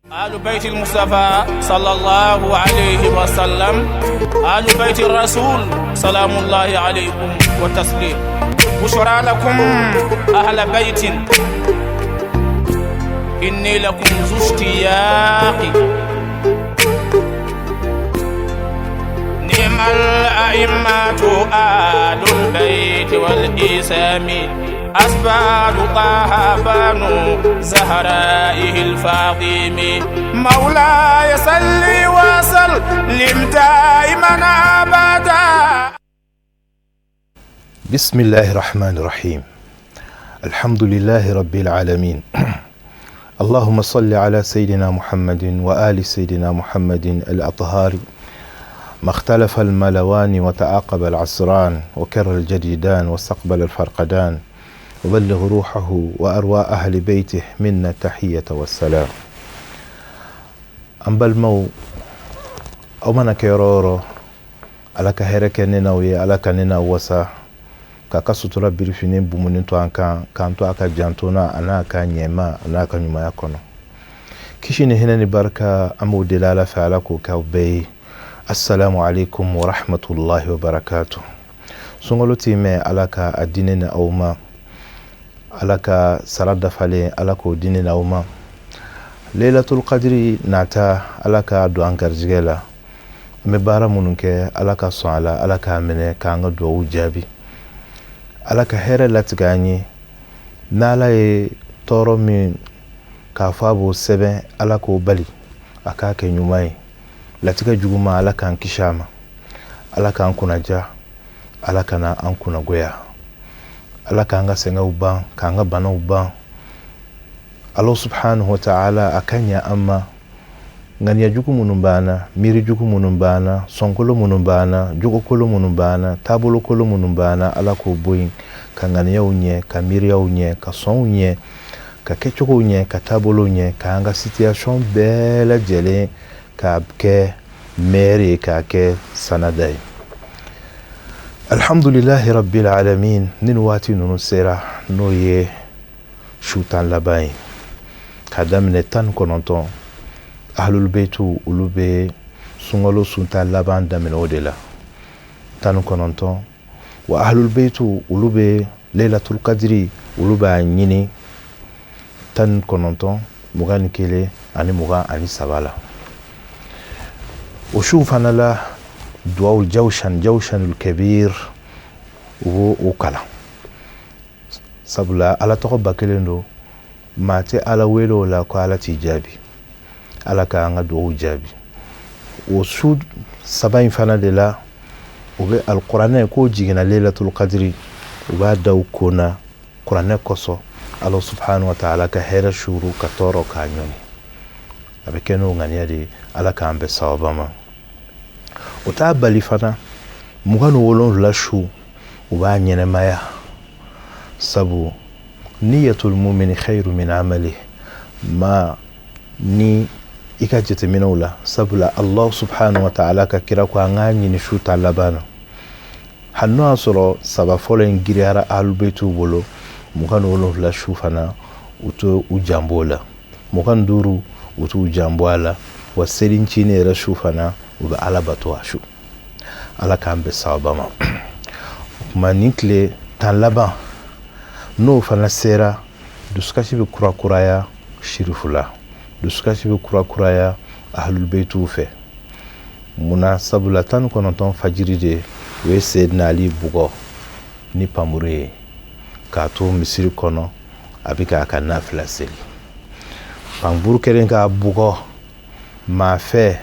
آل بيت المصطفى صلى الله عليه وسلم، آل بيت الرسول سلام الله عليكم والتسليم. بشرى لكم أهل بيت إني لكم ذو اشتياق، نعم الأئمة آل البيت والإسام، أسباب طه بنو زهرائه الفاطم. مولاي صل وسلم دائما أبدا. بسم الله الرحمن الرحيم. الحمد لله رب العالمين. اللهم صل على سيدنا محمد وآل سيدنا محمد الأطهار، ما اختلف الملوان وتعاقب العصران، وكر الجديدان واستقبل الفرقدان، وبلغ روحه وأرواح أهل بيته منا التحية والسلام. أنبال مو أمنا كيرورو على كهرك ننوي على كننا وسا كاكاسوت ربي فيني بومنتو أنكا كانتو أكا جانتونا أنا أكا نيما أنا أكا نيما يكونو كيشيني هنا نباركا أمو دلالة فعلكو كاوبي. السلام عليكم ورحمة الله وبركاته. سنغلوتي مي على الديننا أوما alaka sarada fale alako dini na uma Lailatul Qadri nata alaka do angarjigela me bara mununke alaka swala alaka mene kanga do ujabi alaka here latgani nala e toro mi kafabo sebe alako bali akake nyumai latika juguma alaka ankishama alaka ankunaja alaka na ankuna goya ala kanga senga uban kanga bana uban. Allah subhanahu wa ta'ala akanya amma ngani ya juku munumbana, miri juku munumbana, sonkolo munumbana, juku kolo munumbana, tabolo kolo munumbana, ala ko boyin ka ngani ya unye, ka miri ya unye, ka son unye, ka kechoko unye, ka tabolo unye, ka anga situation bela jele ka ke meri ka ke sanadai. Alhamdulillahi rabbil alamin. Ninwati nunusera noye shutan labai kadamne tan kononton ahlul beitu ulube sungolo suntan laban damin odela tan kononton wa ahlul beitu ulube Lailatul Qadri uluba nyini tan kononton mugani kele ani muga ani sabala ushufana la دعاء الجوشن الكبير وكلا سبلا على تقبل كلندو ما تي على ويلو لا قالة تجابي على كأنغ دعاء جابي وسود سبعين فنا دلا وبي القرآن يكو جينا ليلة القدر وبعد كنا قرآن كسو الله سبحانه وتعالى كهير شورو كتورو كانيوني أبكنو غنيا دي على كأنب صوابما utabali fana mugano wolon lashu uba nyene maya sabu niyatul mu'mini khairu min amali ma ni ikajete minula sabula Allah subhanahu wa ta'ala ka kira ko ngani ni shuta labana hanno asoro saba folen giriara albetu bolo mugano wolon lashu fana uto ujambola mugan duru uto ujambola waselin chine rashu fana uba ala bato ashu ala kambe sabama manikle tan laba no fana sera duskashi be kura kuraya shirifula duskashi be kura kuraya ahlul beitu fe muna sabula tan kononton fajiri de we sayyidina ali bugo ni pamure ka to misiri kono abika ka nafila seli pamburu keren ka bugo ma fe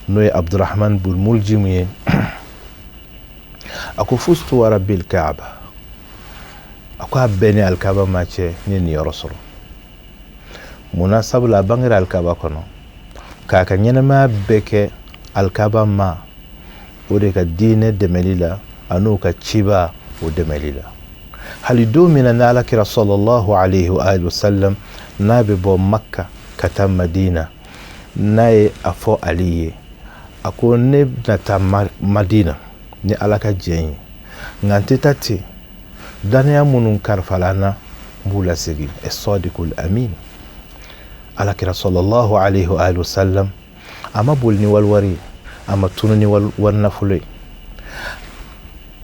noy Abdurrahman bul Muljim ako fustu wa rabbil Kaaba ako abeni al Kaaba mache ni rasul munasab la bangira al Kaaba kono kaka nyene ma beke al Kaaba ma ode ka dine de melila anu ka chiba o de melila halidu min an kira sallallahu alayhi wa alihi wasallam nabi bo Makka kata Madina naye afo aliye ako ne nata Madina ni alaka jenyi ngante tati dana ya munun karfalana mbula sigi as-sadiqul amin alakira sallallahu alaihi wa alihi wasallam ama bolni walwari ama tununi wal nafule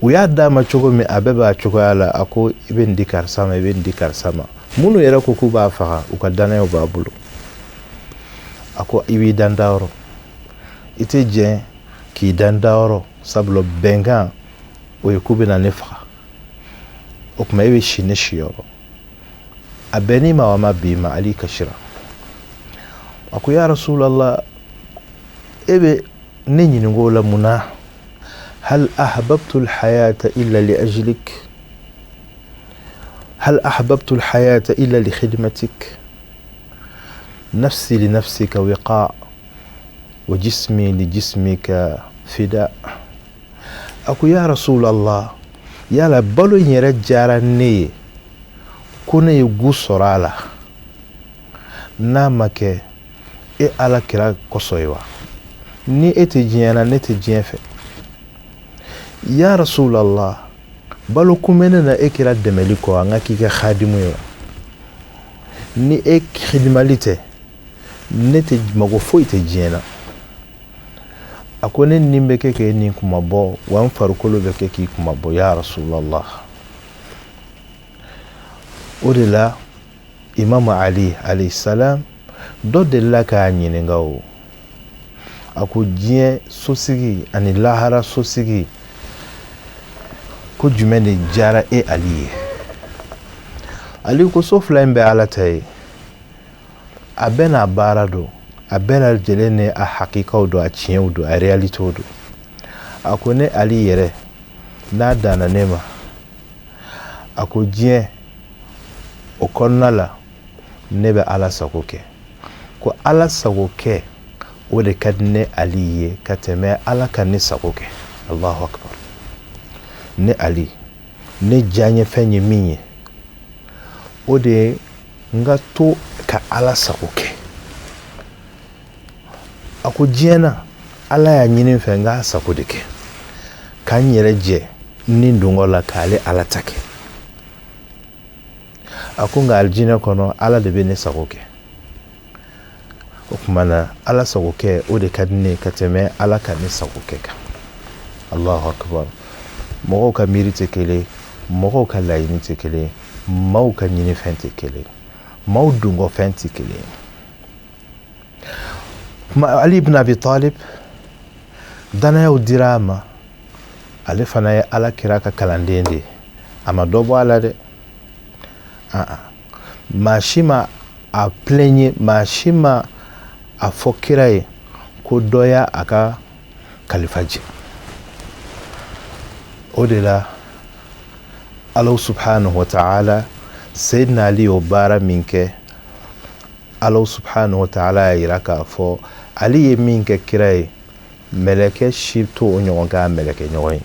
uya dama cogo mi abeba cogo ala ako ibn dikar sama munu yera ko kuba faha uka dana ba bulu ako iwi dandawro ite je ki dandawro sablo benga o yakubina nefa o kuma iwi shine shiyoro abeni ma wama bima ali kashira ako ya rasulullah ebe nini ngola muna هل أحببت الحياة إلا لأجلك هل أحببت الحياة إلا لخدمتك نفسي لنفسك وقاء وجسمي لجسمك فداء أكو يا رسول الله يا لبلو يرجعني كوني يغسر على نامك إيه على كرا كسويوا ni etijiyana netijiyefe ya rasulallah balo kumene na ekira demeli ko anga kike khadimu yo ni ek khidmalite nete mago foite jena akone nimbe keke ni kuma bo wan farukolo be keke kuma bo ya rasulallah odela imam ali alayhi salam do de la ka nyine ngawo ako jie sosigi ani lahara sosigi ko jumene jara e ali ko sofla mbe alatay abena barado abena jelene a hakika do a chien do a reality do akone ali yere na dana nema ako jie o konnala nebe ala sakoke ko ala sakoke o de kadne aliye kateme ala kanne sakoke Allahu akbar ne ali ne janye fenye minye o de ngato ka ala sakoke ako jena ala ya nyini fenga sakodeke kan yere je ni ndungola kale ala take ako nga aljina kono ala de bene sakoke okumana ala sakoke o de kadne kateme ala kanne sakoke ka Allahu akbar mogo ka mirite kele mogo ka layini tekele mau ka nyini fente kele mau dungo fente kele ma Ali ibn Abi Talib dana ya dirama alifana ya ala kiraka kalandende ama dobo ala de mashima a plenye mashima a fokiraye ko doya aka kalifaji odela Allah subhanahu wa ta'ala sayyidina Ali obara minke Allah subhanahu wa ta'ala iraka fo Ali minke kirai meleke shipto onyonga meleke nyoy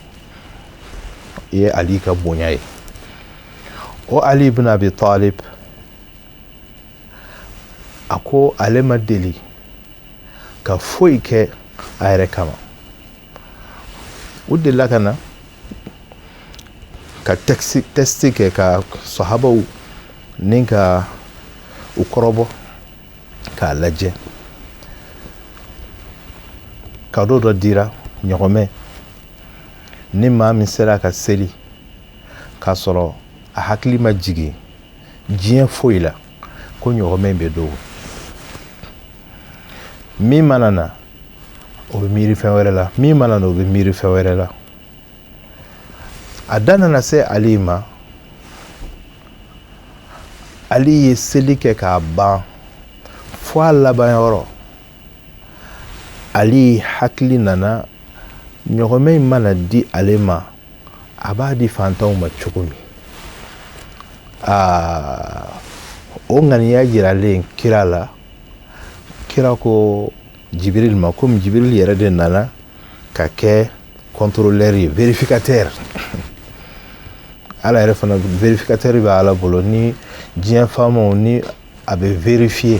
ye Ali ka bonyay o Ali ibn Abi Talib ako alema deli ka foike ayre kama udilla kana ka testi ke ka sahaba ninka ukorobo ka laje ka do dira nyogome ni ma min sera ka seli ka soro a hakli majigi jien foila ko nyogome be do mi manana o be miri fewere mi manana o be miri fewere la adana na se alima ali ye selike ka ba fo laban yoro ali hakli nana nyogome mana di alima abadi fantaw ma chukumi o ngani ya jirale kirala kira ko Jibril ma comme Jibril yere de nana ka ke contrôleur vérificateur ala yere fana vérificateur ba ala bolo ni jien famo ni abe vérifier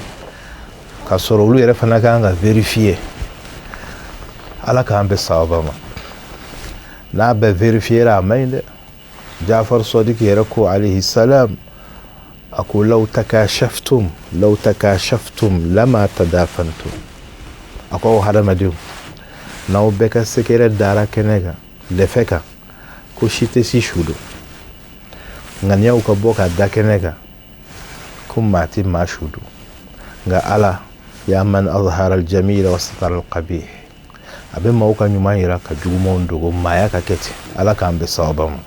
ka soro lu yere fana ka nga vérifier ala ka ambe sawaba na be vérifier a mainde Jafar Sadiq yere ko alayhi salam ako law takashaftum lama tadafantum ako hadamadiw n'aw bɛɛ ka sekɛrɛ dara kɛnɛ kan lɛfɛ kan ko si tɛ si su don ŋaniyaw ka bɔ ka da kɛnɛ kan ko maa tɛ maa su don nka ala ya man azhara aljamila wa satara alqabih a bɛ maaw ka ɲuman yira ka jugumanw dogo maaya ka kɛ ten ala k'an bɛ sababa ma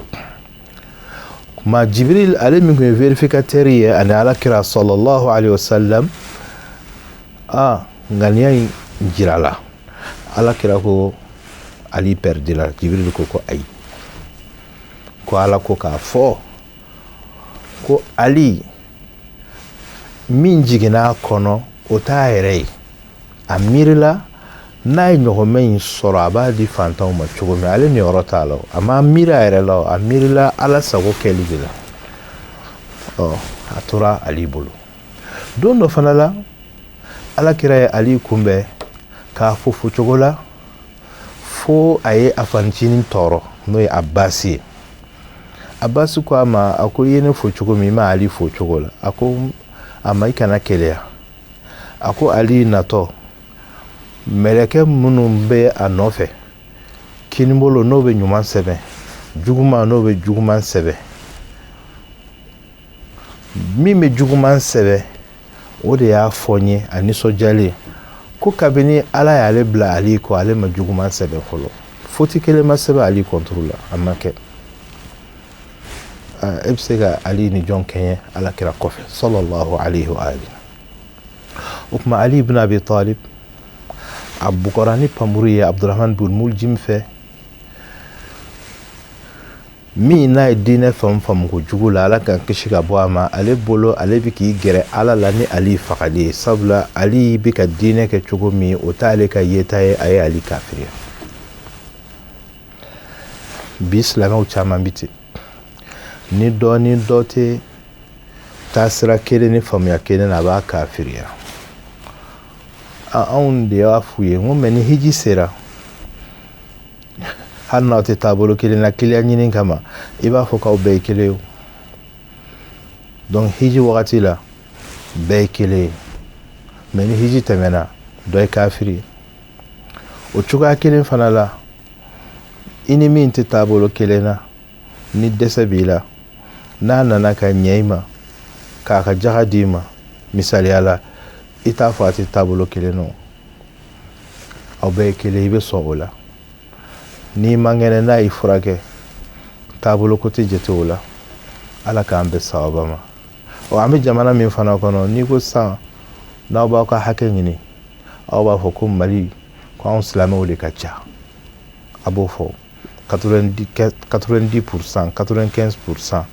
kuma jibril ale min kun ye vérificateur ye ani ala kira sallallahu alaihi wasallam ŋaniya in jirala ala kira ko ali perdila jibril ko ayi ko ala ko k'a fɔ ko ali min jiginna kɔnɔ o t'a yɛrɛ ye a miirila n'a ye ɲɔgɔnmɛ in sɔrɔ a b'a di fantanw ma cogo min ale ni yɔrɔ t'a la a ma miiri a yɛrɛ la a miirila ala sago kɛli de la a tora ali bolo don dɔ fana la ala kira ye ali kunbɛn k'a fo cogo la fo a ye a fanicinin tɔɔrɔ n'o ye abasi ye abasi ko a ma a ko i ye ne fo cogo min i ma ali fo cogo la a ko a ma i kana keleya a ko ali natɔ mɛlɛkɛ minnu bɛ a nɔfɛ kinibolo n'o bɛ ɲuman sɛbɛn juguman n'o bɛ juguman sɛbɛn min bɛ juguman sɛbɛn o de y'a fɔ n ye a nisɔndiyalen ko kabini ala y'ale bila ali kɔ ale ma juguman sɛbɛn fɔlɔ foti kelen ma sɛbɛn ali kɔnturu la a ma kɛ e bɛ se ka ali ni jɔn kɛɲɛ ala kira kɔfɛ sallallahu alaihi wa alihi o tuma ali ibn abi talib a bugɔra ni pamuru ye abdurrahman bin muljim fɛ min n'a ye diinɛ fɛn faamu kojugu la ala k'an kisi ka bɔ a ma ale bolo ale bɛ k'i gɛrɛ ala la ni ali fagali ye sabula ali bɛ ka diinɛ kɛ cogo min o t'ale ka yeta ye a ye ali kafiriya bi silamɛw caman bi ten ni dɔ tɛ taasira kelen ni faamuya kelen na a b'a kafiriya anw de y'a f'u ye n ko mɛ ni hiji sera hali n'aw tɛ taabolo kelen na kiliya ɲini kama i b'a fɔ k'aw bɛɛ ye kelen ye donc hiji wagati la bɛɛ ye kelen ye mɛ ni hiji tɛmɛna dɔ ye kafiri ye o cogoya kelen fana la i ni min tɛ taabolo kelen na ni dɛsɛ b'i la n'a nana ka ɲɛ i ma k'a ka jaga d'i ma misaliya la i t'a fɔ a tɛ taabolo kelen na aw bɛɛ ye kelen i bɛ sɔn o la n'i ma ŋɛnɛ n'a y'i furakɛ taabolo ko tɛ jate o la ala k'an bɛ sababa ma an bɛ jamana min fana kɔnɔ n'i ko sisan n'aw b'aw ka hakɛ ɲini aw b'a fɔ ko mali ko anw silamɛw de ka ca a b'o fɔ 90%, 95%.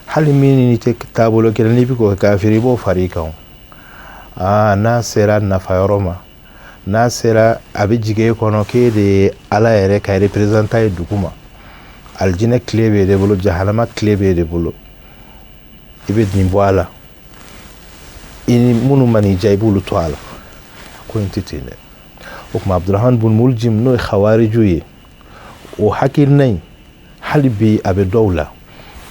hali min ni tɛ taabolo kelen n'i bɛ k'o kɛ kafiri i b'o fara i kan n'a sera nafa yɔrɔ ma n'a sera a bɛ jigin e kɔnɔ k'e de ye ala yɛrɛ ka représentant ye dugu ma alijinɛ tile b'e de bolo jahanama tile b'e de bolo i bɛ nin bɔ a la i ni minnu ma n'i diya i b'olu to a la ko in tɛ ten dɛ o tuma abdurrahman bin muljim n'o ye khawariju ye o hakilina in hali bi a bɛ dɔw la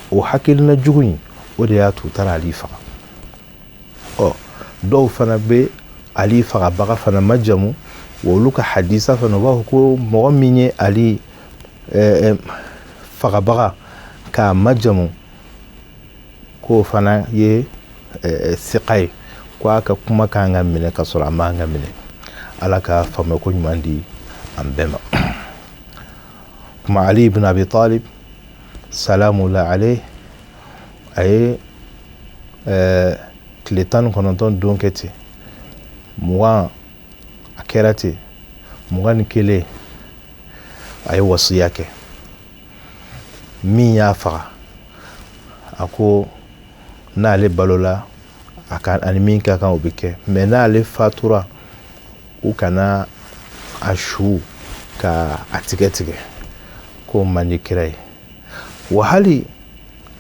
o hakilina jugu in o de y'a to u taara ali faga dɔw fana bɛ ali fagabaga fana majamu wa olu ka hadisa fana u b'a fɔ ko mɔgɔ min ye ali fagabaga k'a majamu k'o fana ye siqa ye ko a ka kuma kan ka minɛ ka sɔrɔ a man ka minɛ ala ka faamuya ko ɲuman di an bɛɛ ma kuma ali ibn abi talib salamullah alayhi a ye tile 19 don kɛ ten 20 a kɛra ten 21 a ye wasiya kɛ min y'a faga a ko n'ale balola a kan ani min ka kan o bɛ kɛ mɛ n'ale fatura u kana a su ka a tigɛ tigɛ ko man di kira ye wa hali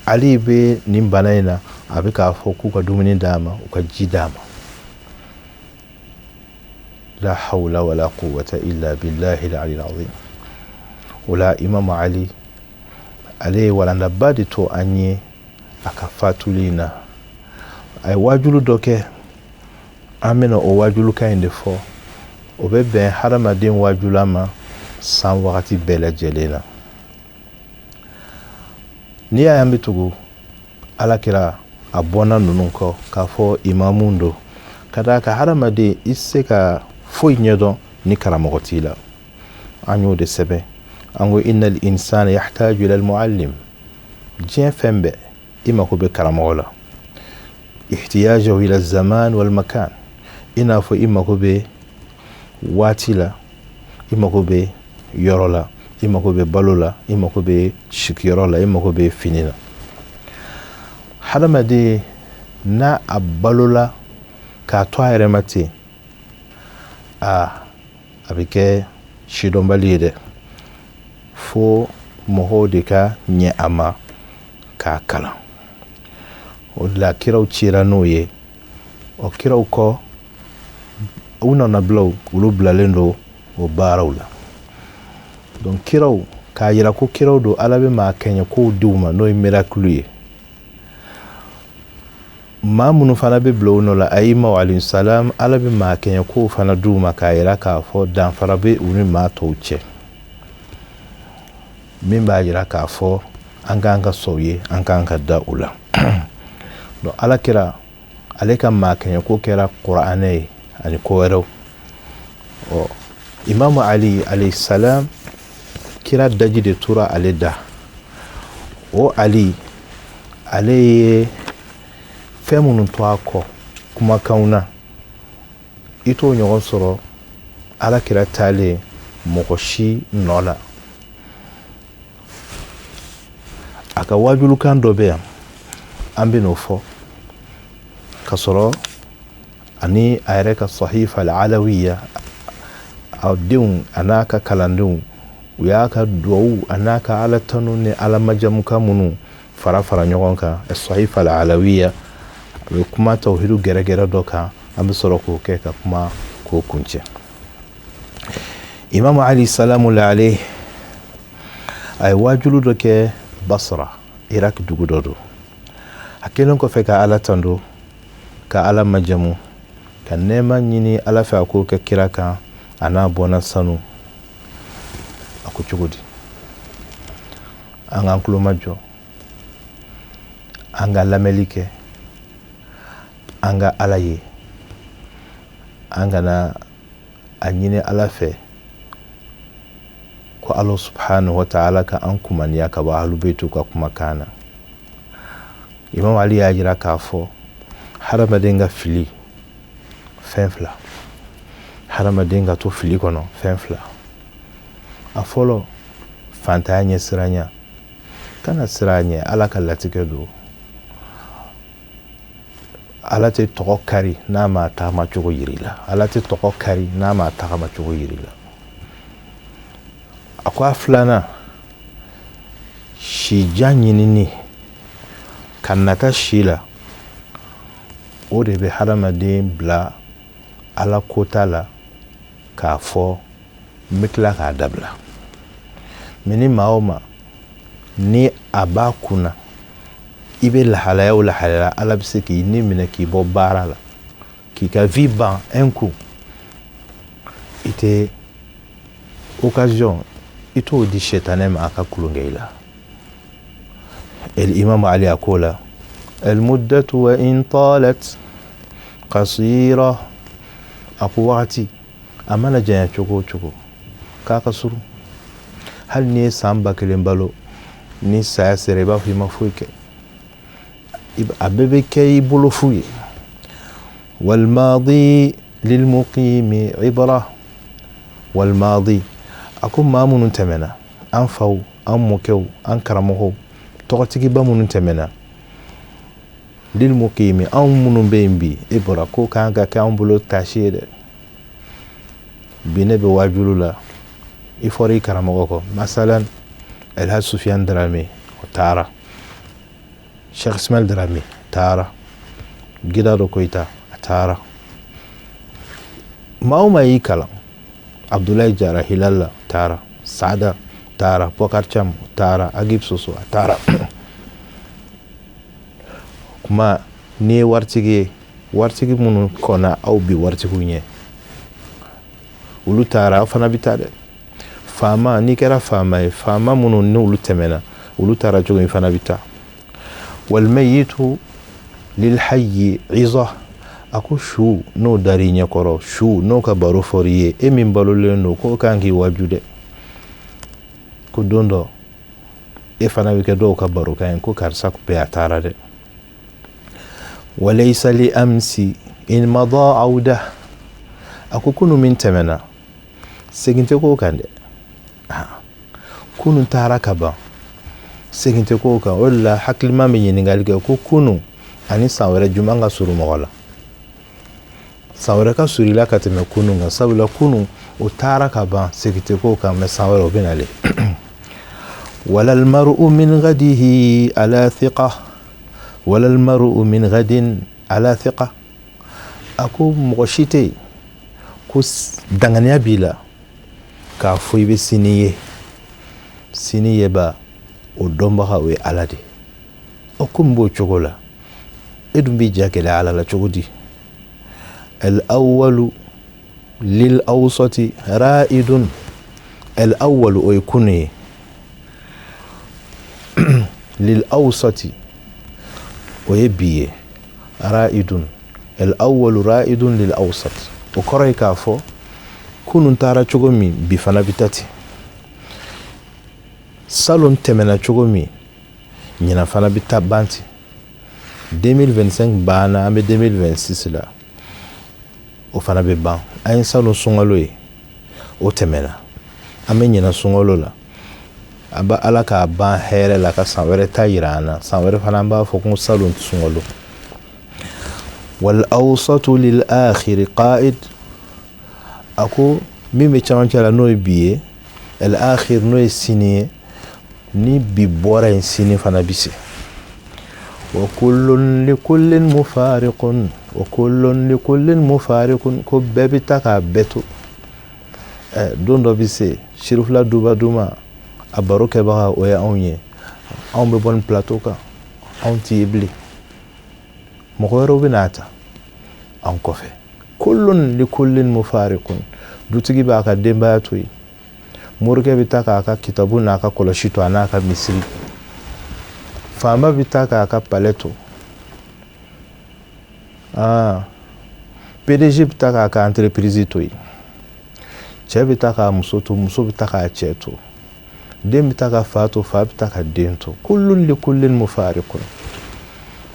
ali bɛ nin bana in na a bɛ k'a fɔ k'u ka dumuni d'a ma u ka ji d'a ma la hawla wala quwwata illa billahi al-ali al-azim o la imam ali ale ye walanda ba de to an ye a ka fatuli na a ye waajulu dɔ kɛ an bɛna o waajulukan in de fɔ o bɛ bɛn hadamaden waajula ma san wagati bɛɛ lajɛlen na n'i y'a y'an bɛ tugu alakira a bɔnna ninnu kɔ k'a fɔ imamu don ka d'a kan hadamaden i se ka foyi ɲɛdɔn ni karamɔgɔ t'i la an y'o de sɛbɛn an ko innal insana yahtaju ila almuallim diɲɛ fɛn bɛɛ i mako bɛ karamɔgɔ la ihtiyajahu ila zaman wal makan i n'a fɔ i mako bɛ waati la i mako bɛ yɔrɔ la i mako bɛ balo la i mako bɛ sikiyɔrɔ la i mako bɛ fini la hadamaden n'a a balola k'a to a yɛrɛ ma ten a bɛ kɛ sidɔnbali ye dɛ fo mɔgɔw de ka ɲɛ a ma k'a kalan o de la kiraw cira n'o ye o kiraw kɔ u nana bilaw olu bilalen don o baaraw la donc kiraw k'a yira ko kiraw don ala bɛ maa kɛɲɛ kow diw ma n'o ye miracle ye maa minnu fana bɛ bila o nɔ la ayimaw alayhi salam ala bɛ maa kɛɲɛ kow fana diw ma k'a yira k'a fɔ danfara bɛ u ni maa tɔw cɛ min b'a yira k'a fɔ an k'an ka sɔn ye an k'an ka da u la donc ala kira ale ka maa kɛɲɛ ko kɛra kuranɛ ye ani ko wɛrɛw imamu ali alayhi salam kira daji de tora ale da o ali ale ye fɛn minnu to a kɔ kumakanw na i t'o ɲɔgɔn sɔrɔ ala kira taalen mɔgɔ si nɔ la a ka waajulukan dɔ bɛ yan an bɛ n'o fɔ ka sɔrɔ ani a yɛrɛ ka sahifa al-alawiya a denw a n'a ka kalandenw u y'a ka duwawu a n'a ka ala tanu ni ala majamukan minnu fara ɲɔgɔn kan sahifa al-alawiya a bɛ kuma tawhidu gɛrɛgɛrɛ dɔ kan an bɛ sɔrɔ k'o kɛ ka kuma k'o kuncɛ imamu ali salamu alayhi a ye waajulu dɔ kɛ basra iraq dugu dɔ don a kelen kɔfɛ ka ala tando ka ala majamu ka nɛɛma ɲini ala fɛ a k'o kɛ kira kan a n'a bɔnna sanu a ko cogo di an k'an tulo majɔ an ka lamɛnli kɛ an ka ala ye an kana a ɲini ala fɛ ko ala subhanahu wa ta'ala ka an kumaniya ka bɔ ahlubeitu ka kumakan na imam ali y'a jira k'a fɔ hadamaden ka fili fɛn fila hadamaden ka to fili kɔnɔ fɛn fila a fɔlɔ fantanya ɲɛ siranya kana sira ɲɛ ala ka latigɛ don ala tɛ tɔgɔ kari n'a ma tagama cogo yiri la ala tɛ tɔgɔ kari n'a ma tagama cogo yiri la a ko a filanan sijan ɲinini ka nata si la o de bɛ hadamaden bila ala kota la k'a fɔ n bɛ tila k'a dabila mɛ ni maa o maa ni a b'a kunna i bɛ lahalaya o lahalaya ala bɛ se k'i ni minɛ k'i bɔ baara la k'i ka vie ban un coup i tɛ occasion i t'o di sɛtanɛ ma a ka kulonkɛ i la الإمام علي أقول المدة وإن طالت قصيرة أقواتي أما نجايا چوكو چوكو كاكا سرو هل ني سامبا كلمبالو ني سياسربا في مفويك أببي كي بلو فوي والماضي للمقيم عبرة والماضي أكون مامون انتمنا أنفو أمكو أنكرمه tɔgɔtigi ba minnu tɛmɛna lil muqimi anw minnu bɛ yen bi e bɔra ko kan ka kɛ an bolo tasi ye dɛ bi ne bɛ waajulu la i fɔra i karamɔgɔ kɔ masalan Elhaj Sufiyan Darame o taara Sheikh Ismail Darame taara Gidado Koita a taara maa o maa y'i kalan Abdoulaye Jara Hilala taara Saada taara Bokar Cham taara Agib Soso taara kuma ni wartigi minnu kɔnna aw bi wartigiw ɲɛ olu taara aw fana bi taa dɛ faama n'i kɛra faama ye faama minnu ni olu tɛmɛna olu taara cogo min fana bi taa walmayitu lilhayyi iza a ko su n'o dar'i ɲɛkɔrɔ su n'o ka baro fɔr'i ye e min balolen don k'o kan k'i waju dɛ ko don dɔ e fana bɛ kɛ dɔw ka baro kan ye ko karisa bɛ a taara dɛ walaysa li amsi in mada awda a ko kunu min tɛmɛna segin tɛ k'o kan dɛ kunu taara ka ban segin tɛ k'o kan o de la hakilima bɛ ɲininkali kɛ ko kunu ani san wɛrɛ jumɛn ka surun mɔgɔ la san wɛrɛ ka surun i la ka tɛmɛ kunu kan sabula kunu o taara ka ban segin tɛ k'o kan mɛ san wɛrɛ o bɛ nalen wala almar'u min ghadihi ala thiqa wala almar'u min ghadin ala thiqa a ko mɔgɔ si tɛ yen ko danganiya b'i la k'a fɔ i bɛ sini ye ba o dɔnbaga o ye ala de o ko n b'o cogo la e dun b'i ja gɛlɛya ala la cogo di al-awwalu lil-awsati ra'idun al-awwalu o ye kunu ye lil-awsati o ye bi ye ra'idun al-awwalu ra'idun lil-awsati o kɔrɔ ye k'a fɔ kunu taara cogo min bi fana bi ta ten salon tɛmɛna cogo min ɲina fana bi ta ban ten 2025 banna an bɛ 2026 la o fana bɛ ban an ye salon sunkalo ye o tɛmɛna an bɛ ɲina sunkalo la a bɛ ala k'a ban hɛrɛ la ka san wɛrɛ ta yira an na san wɛrɛ fana an b'a fɔ ko salon sunkalo wal awsatu lil akhir qa'id a ko min bɛ camancɛ la n'o ye bi ye al akhir n'o ye sini ye ni bi bɔra yen sini fana bi se wa kullun li kullin mufariqun ko bɛɛ bi ta k'a bɛɛ to don dɔ bi se sirifila duba duma a baro kɛbaga o ye anw ye anw bɛ bɔ ni plateau kan anw t'i ye bilen mɔgɔ wɛrɛw bɛ n'a ta anw kɔfɛ kullun li kullin mufariqun dutigi b'a ka denbaya to yen morikɛ bɛ taa k'a ka kitabu n'a ka kɔlɔsi to a n'a ka misiri faama bɛ taa k'a ka palais to PDG bɛ taa k'a ka entreprise to yen cɛ bɛ taa k'a muso to muso bɛ taa k'a cɛ to den bɛ taa ka fa to fa bɛ taa ka den to kullun li kullin mufariqun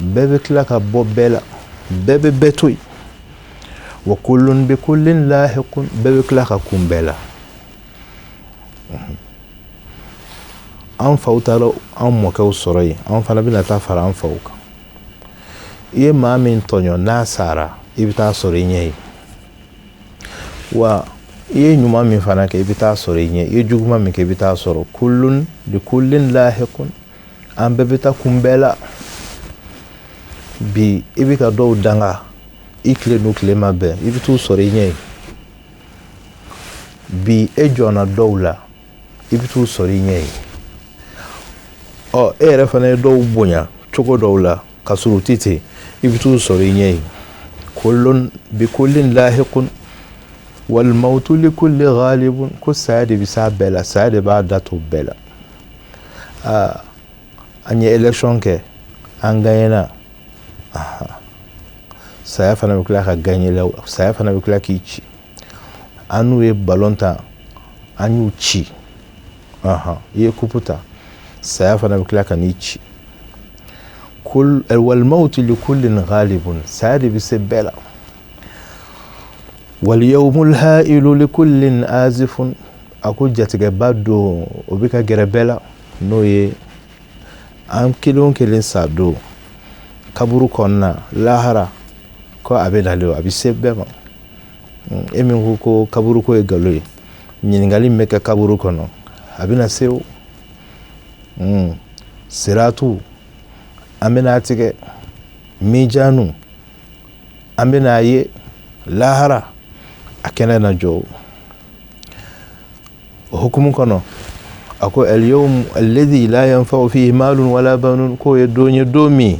bɛɛ bɛ tila ka bɔ bɛɛ la bɛɛ bɛ bɛɛ to yen wa kullun bi kullin lahiqun bɛɛ bɛ tila ka kun bɛɛ la an faw taara an mɔkɛw sɔrɔ yen an fana bɛna taa fara an faw kan i ye maa min tɔɲɔ n'a sara i bɛ taa sɔrɔ i ɲɛ ye wa i ye ɲuman min fana kɛ i bɛ taa sɔrɔ i ɲɛ i ye juguman min kɛ i bɛ taa sɔrɔ kullun li kullin lahiqun an bɛɛ bɛ taa kun bɛɛ la bi i bɛ ka dɔw danga i tile n'u tile ma bɛn i bɛ t'u sɔrɔ i ɲɛ ye bi e jɔnna dɔw la i bɛ t'u sɔrɔ i ɲɛ ye e yɛrɛ fana ye dɔw bonya cogo dɔw la ka sɔrɔ u tɛ ten i bɛ t'u sɔrɔ i ɲɛ ye kullun bi kullin lahiqun wal mautu li kulli ghalibun ko saya de bɛ s'a bɛɛ la saya de b'a da to bɛɛ la an ye élection kɛ an gagnera saya fana bɛ tila ka gagner la saya fana bɛ tila k'i ci an n'u ye ballon ta an y'u ci i ye coupe ta saya fana bɛ tila ka n'i ci wal mautu li kullin ghalibun saya de bɛ se bɛɛ la wal yawmul ha'ilu li kullin azifun a ko jatigɛba don o bɛ ka gɛrɛ bɛɛ la n'o ye an kelen o kelen sa don kaburu kɔnɔna lahara ko a bɛ nalen o a bɛ se bɛɛ ma e min ko kaburu ko ye galo ye ɲininkali min bɛ kɛ kaburu kɔnɔ a bɛna se o siratu an bɛna tigɛ mijanu an bɛna ye lahara a kɛnɛ na jɔ o hukumu kɔnɔ a ko al-yawm alladhi la yanfa'u fihi malun wala banun ko ye don ye don min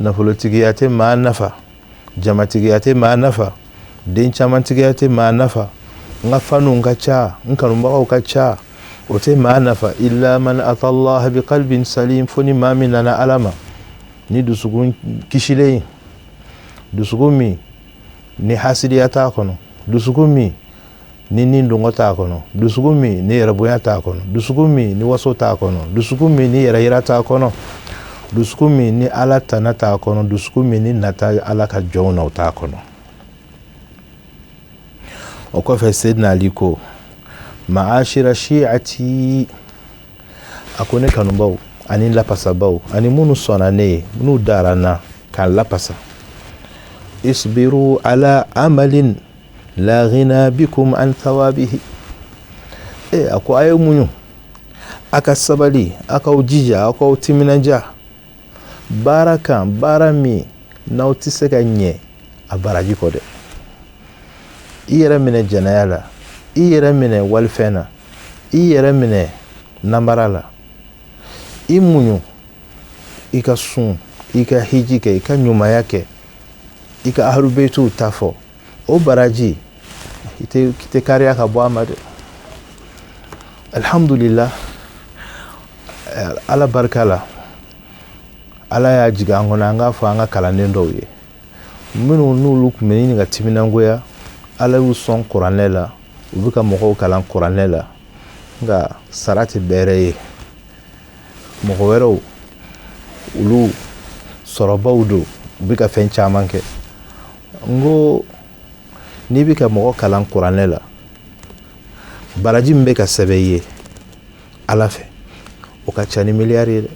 nafolotigiya tɛ maa nafa, jamatigiya tɛ maa nafa, den camantigiya tɛ maa nafa, n ka fanu ka ca, n kanubagaw ka ca, o tɛ maa nafa illa man ata Allah bi qalbin salim, fo ni maa min nana Ala ma ni dusukun kisilen, dusukun min ni hasidiya t'a kɔnɔ, dusukun min ni nindɔngɔ t'a kɔnɔ, dusukun min ni yɛrɛbonya t'a kɔnɔ, dusukun min ni waso t'a kɔnɔ, dusukun min ni yɛrɛyira t'a kɔnɔ, dusukun min ni Ala tana t'a kɔnɔ, dusukun min ni nata Ala ka jɔnw na o t'a kɔnɔ. O kɔfɛ Seydina Ali ko ma'ashira shi'ati, a ko ne kanubaw ani lapasabaw ani minnu sɔnna ne ye, minnu dara n na k'an lapasa, isbiru ala amalin la ghina bikum an thawabihi, a ko a ye muɲu, a ka sabali, a k'aw jija, a k'aw timinanja baara kan, baara min n'aw tɛ se ka ɲɛ a baraji kɔ dɛ. I yɛrɛ minɛ jɛnɛya la, i yɛrɛ minɛ walifɛn na, i yɛrɛ minɛ namara la, i muɲu, i ka sun, i ka hiji kɛ, i ka ɲumanya kɛ, i ka ahlubeitu ta fɔ, o baraji i tɛ kariya ka bɔ a ma dɛ. Alhamdulillah, Ala barika la, Ala y'a jigin an kɔnɔ, an k'a fɔ an ka kalanden dɔw ye minnu n'olu tun bɛ ɲini ka timinangoya, Ala y'u sɔn kuranɛ la, u bɛ ka mɔgɔw kalan kuranɛ la, nka sara tɛ bɛrɛ ye. Mɔgɔ wɛrɛw olu sɔrɔbaw don, u bɛ ka fɛn caman kɛ. N ko n'i bɛ ka mɔgɔ kalan kuranɛ la, baraji min bɛ ka sɛbɛn i ye Ala fɛ, o ka ca ni miliyari ye dɛ.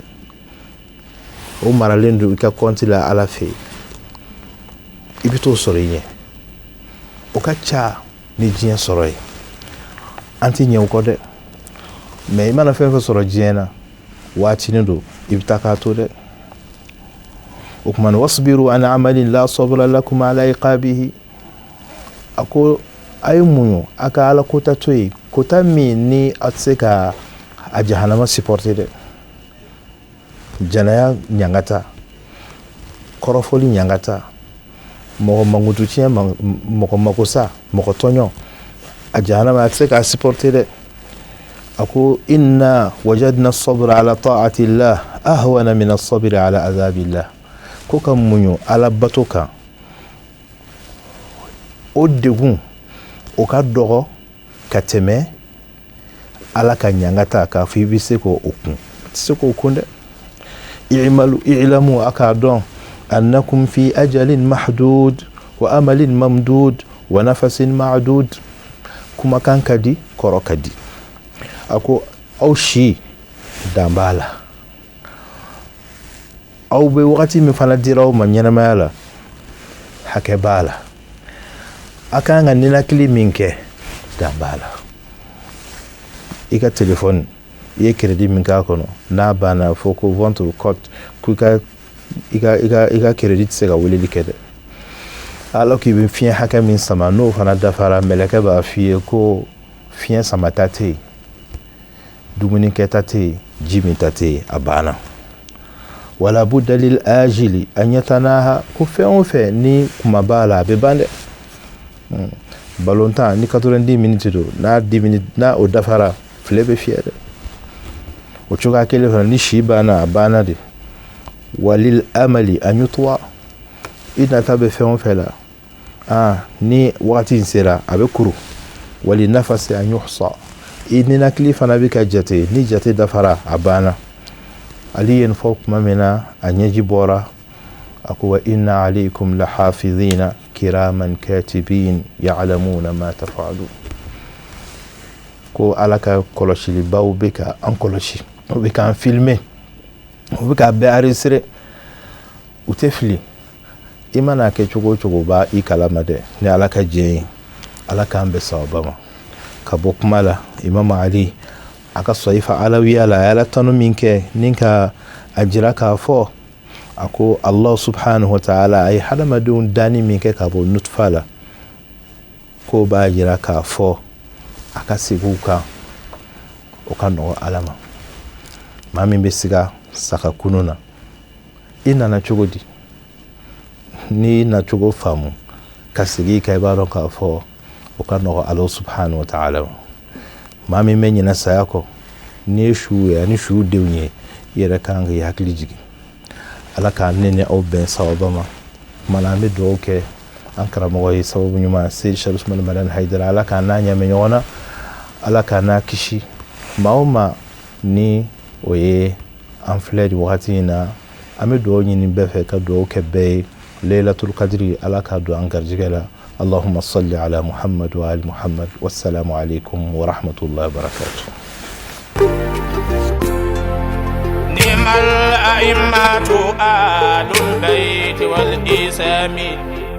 O maralen don i ka kɔnti la Ala fɛ yen, i bɛ t'o sɔrɔ i ɲɛ, o ka ca ni diɲɛ sɔrɔ ye. An tɛ ɲɛ o kɔ dɛ, mɛ i mana fɛn fɛn sɔrɔ diɲɛ na waatinin don, i bɛ taa k'a to dɛ. O kumana wasbiru an amalin la sabra lakum ala iqabihi, a ko a ye muɲu, a ka Ala kota to yen, kota min ni a tɛ se ka a jahanama supporter dɛ. Janaya ɲangata, kɔrɔfɔli ɲangata, mɔgɔ mankutuciɲɛ, mɔgɔ makosa, mɔgɔ tɔɲɔ, a jahanama a tɛ se k'a supporter dɛ. A ko inna wajadna sabra ala ta'atillah ahwana min as-sabri ala azabillah, ko ka muɲu Ala bato kan, o degun o ka dɔgɔ ka tɛmɛ Ala ka ɲangata k'a fɔ i bɛ se k'o kun, tɛ se k'o kun dɛ. i'lamu, a k'a dɔn annakum fi ajalin mahdud wa amalin mamdud wa nafasin ma'dud, kumakan ka di, kɔrɔ ka di. A ko aw si dan b'a la, aw bɛ wagati min fana dira aw ma ɲɛnamaya la, hakɛ b'a la, a kan ka ninakili min kɛ dan b'a la. I ka telefɔni, i ye crédit min k'a kɔnɔ, n'a banna fo ko votre compte, ko i ka crédit tɛ se ka weleli kɛ dɛ. Alors k'i bɛ fiɲɛ hakɛ min sama, n'o fana dafara, mɛlɛkɛ b'a f'i ye ko fiɲɛ samata tɛ yen, dumunikɛta tɛ yen, ji min ta tɛ yen, a banna. Wala budda lil ajili an yatanaha, ko fɛn o fɛn ni kuma b'a la a bɛ ban dɛ. Balontan ni 90 minutes don, n'a 10 minutes n'a o dafara, file bɛ fiyɛ dɛ. O cogoya kelen fana ni si banna, a banna de. Walil amali an yutwa, i nata bɛ fɛn o fɛn la, ni wagati in sera a bɛ kuru. Wali nafasi an yuhsa, i ninakili fana bɛ ka jate, ni jate dafara a banna. Ali ye nin fɔ kuma min na, a ɲɛji bɔra, a ko wa inna alaykum la hafidhina kiraman katibin ya'lamuna ma taf'alun, ko Ala ka kɔlɔsilibaw bɛ ka an kɔlɔsi, u bɛ k'an filmer, u bɛ k'a bɛɛ enregistrer, u tɛ fili. I mana kɛ cogo o cogo b'a i kalama dɛ, ni Ala ka jɛn ye, Ala k'an bɛɛ sababa ma. Ka bɔ kuma la, Imam Ali a ka sɔhifa alawiya la, a ye Ala tanu min kɛ, ni ka a jira k'a fɔ, a ko Allah subhanahu wa ta'ala a ye hadamadenw danni min kɛ ka bɔ nutfa la, ko b'a jira k'a fɔ a ka segin u kan, o ka nɔgɔ Ala ma. Maa min bɛ siga saga kunun na, i nana cogo di? ni na cogo faamu ka sigi ka i b'a dɔn k'a fɔ o ka nɔgɔ ala subhanahu wa ta'ala maa min bɛ ɲinɛ saya kɔ ni ye su ye ani su denw ye i yɛrɛ kan k'i hakili jigin ala k'an ne ni aw bɛn sababa ma kumana an bɛ dugawu kɛ an karamɔgɔ ye sababu ɲuman Seydi Cheikh Usmane Madani Haidara ala k'an n'a ɲɛmɛ ɲɔgɔn na ala k'an n'a kisi maa o maa ni o ye an filɛ di wagati in na an bɛ dugawu ɲini bɛɛ fɛ ka dugawu kɛ bɛɛ ye Laylatul Qadri ala k'a don an garijɛgɛ la Allahumma salli ala Muhammad wa ali Muhammad wassalamu alaikum wa rahmatullahi wa barakatuh. نعم الأئمة آل البيت والإسام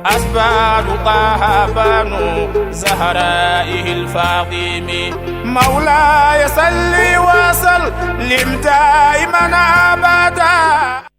أسباب طه بنو زهرائه الفاطم مولاي صل وسلم دائما أبدا